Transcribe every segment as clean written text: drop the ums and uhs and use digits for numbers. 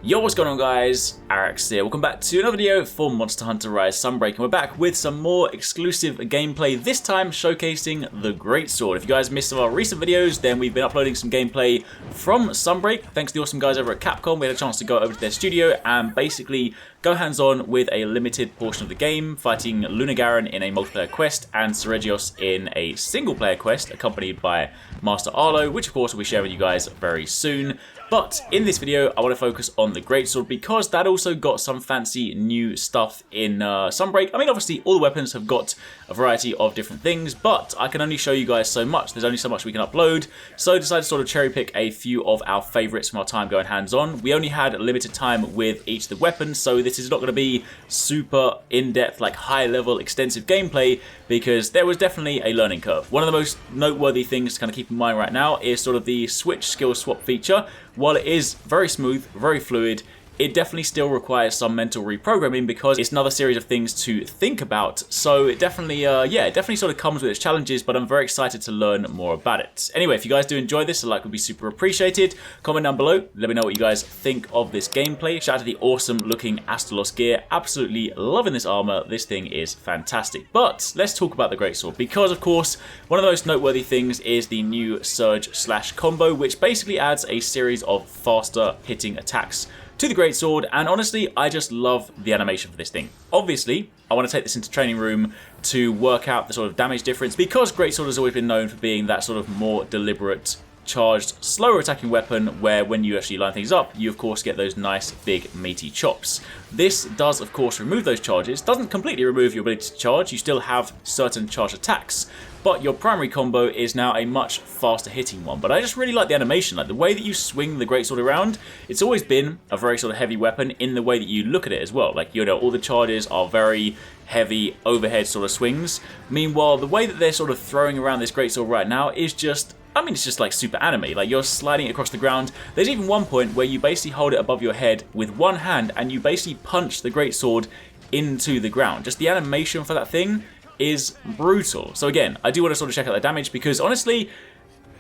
Yo, what's going on guys? HyperX here. Welcome back to another video for Monster Hunter Rise Sunbreak, and we're back with some more exclusive gameplay, this time showcasing the Greatsword. If you guys missed some of our recent videos, then we've been uploading some gameplay from Sunbreak. Thanks to the awesome guys over at Capcom, we had a chance to go over to their studio and basically go hands-on with a limited portion of the game, fighting Lunagaron in a multiplayer quest and Seregios in a single-player quest, accompanied by Master Arlo, which of course we'll be sharing with you guys very soon. But in this video, I want to focus on the Greatsword because that also got some fancy new stuff in Sunbreak. I mean, obviously, all the weapons have got a variety of different things, but I can only show you guys so much. There's only so much we can upload, so I decided to sort of cherry pick a few of our favorites from our time going hands-on. We only had a limited time with each of the weapons, so this is not going to be super in-depth, like high-level, extensive gameplay, because there was definitely a learning curve. One of the most noteworthy things to kind of keep in mind right now is sort of the switch skill swap feature. While it is very smooth, very fluid, it definitely still requires some mental reprogramming because it's another series of things to think about. So it definitely, it definitely sort of comes with its challenges, but I'm very excited to learn more about it. Anyway, if you guys do enjoy this, a like would be super appreciated. Comment down below, let me know what you guys think of this gameplay. Shout out to the awesome looking Astalos gear. Absolutely loving this armor. This thing is fantastic. But let's talk about the Greatsword because, of course, one of the most noteworthy things is the new Surge/combo, which basically adds a series of faster hitting attacks to the Greatsword, and honestly, I just love the animation for this thing. Obviously, I want to take this into training room to work out the sort of damage difference because Greatsword has always been known for being that sort of more deliberate, charged, slower attacking weapon where when you actually line things up, you of course get those nice, big, meaty chops. This does of course remove those charges, doesn't completely remove your ability to charge, you still have certain charged attacks, but your primary combo is now a much faster hitting one. But I just really like the animation, like the way that you swing the Greatsword around. It's always been a very sort of heavy weapon in the way that you look at it as well. Like, you know, all the charges are very heavy overhead sort of swings. Meanwhile, the way that they're sort of throwing around this Greatsword right now is just, I mean, it's just like super anime. Like, you're sliding it across the ground. There's even one point where you basically hold it above your head with one hand and you basically punch the Greatsword into the ground. Just the animation for that thing is brutal. So again, I do want to sort of check out the damage because honestly,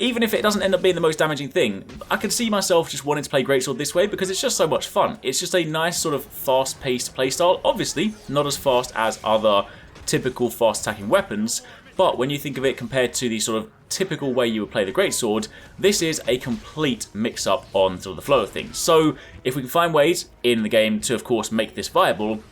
even if it doesn't end up being the most damaging thing, I can see myself just wanting to play Greatsword this way because it's just so much fun. It's just a nice sort of fast-paced playstyle. Obviously, not as fast as other typical fast-attacking weapons, but when you think of it compared to the sort of typical way you would play the Greatsword, this is a complete mix-up on sort of the flow of things. So if we can find ways in the game to, of course, make this viable,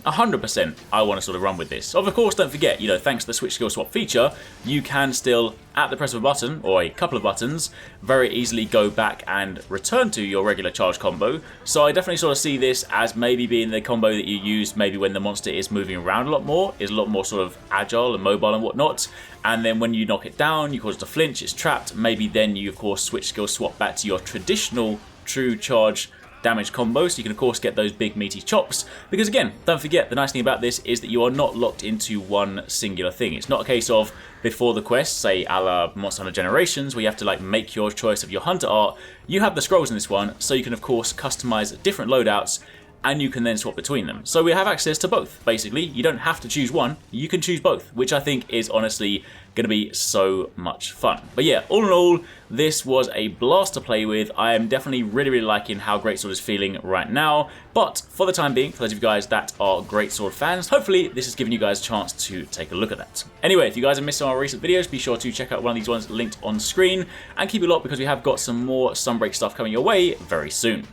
100% I want to sort of run with this. Of course, don't forget, you know, thanks to the switch skill swap feature, you can still, at the press of a button, or a couple of buttons, very easily go back and return to your regular charge combo. So I definitely sort of see this as maybe being the combo that you use maybe when the monster is moving around a lot more, is a lot more sort of agile and mobile and whatnot. And then when you knock it down, you cause it to flinch, it's trapped, maybe then you, of course, switch skill swap back to your traditional true charge damage combo, so you can of course get those big meaty chops, because again, don't forget, the nice thing about this is that you are not locked into one singular thing. It's not a case of before the quest, say a la Monster Hunter Generations, where you have to like make your choice of your hunter art. You have the scrolls in this one, so you can of course customize different loadouts and you can then swap between them. So we have access to both, basically. You don't have to choose one, you can choose both, which I think is honestly going to be so much fun. But yeah, all in all, this was a blast to play with. I am definitely really liking how Greatsword is feeling right now. But for the time being, for those of you guys that are Greatsword fans, hopefully this has given you guys a chance to take a look at that. Anyway, if you guys have missed some of our recent videos, be sure to check out one of these ones linked on screen and keep it locked because we have got some more Sunbreak stuff coming your way very soon.